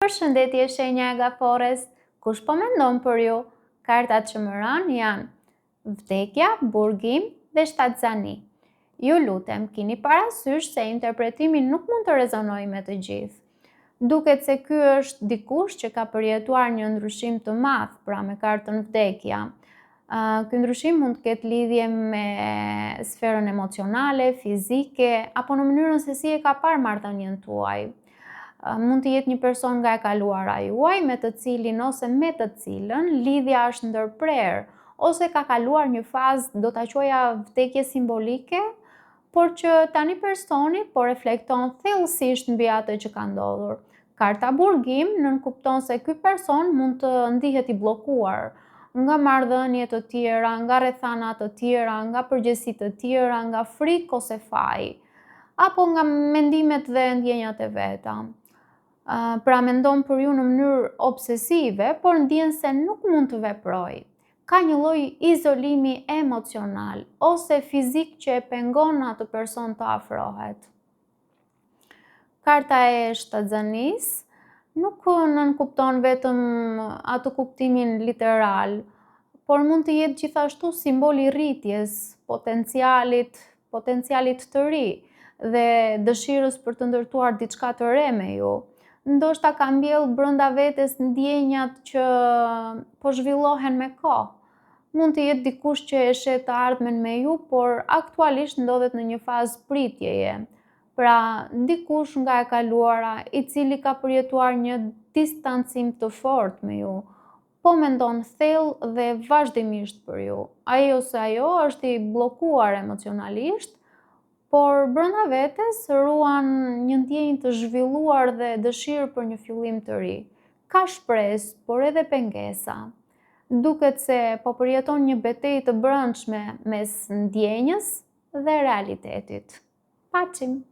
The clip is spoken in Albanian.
Përshëndetje shenja e gafores, kush po mendon për ju? Kartat që më ranë janë vdekja, burgim dhe shtatzani. Ju lutem, kini parasysh se interpretimi nuk mund të rezonojë me të gjithë. Duket se ky është dikush që ka përjetuar një ndryshim të madh, pra me kartën vdekja. Ky ndryshim mund të ketë lidhje me sferën emocionale, fizike, apo në mënyrën se si e ka parë marrëdhënien tuaj. Mund të jetë një person nga e kaluara juaj me të cilin ose me të cilën lidhja është ndërprerë, ose ka kaluar një fazë do ta quaja vdekje simbolike, por që tani personi po reflekton thellësisht mbi atë që ka ndodhur. Karta burgim nënkupton se ky person mund të ndihet i bllokuar nga marrëdhënie të tjera, nga rrethana të tjera, nga përgjegjësi të tjera, nga frikë ose faj, apo nga mendimet dhe ndjenjat e veta. Pra mendon për ju në mënyrë obsesive, por ndjen se nuk mund të veprojë. Ka një lloj izolimi emocional ose fizik që e pengon atë person të afrohet. Karta e shtatzanisë nuk nënkupton vetëm atë kuptimin literal, por mund të jetë gjithashtu simbol i rritjes, potencialit të ri dhe dëshirës për të ndërtuar diçka të re me ju. Ndoshta ka mbjellë brenda vetes ndjenjat që po zhvillohen me kohë. Mund të jetë dikush që e sheh të ardhmen me ju, por aktualisht ndodhet në një fazë pritjeje. Pra, dikush nga e kaluara i cili ka përjetuar një distancim të fortë me ju, po mendon thellë dhe vazhdimisht për ju. Ai ose ajo është i bllokuar emocionalisht, por brenda vetes ruan një ndjenjë të zhvilluar dhe dëshirë për një fillim të ri. Ka shpresë, por edhe pengesa. Duket se po përjeton një betejë të brendshme mes ndjenjës dhe realitetit. Paçim!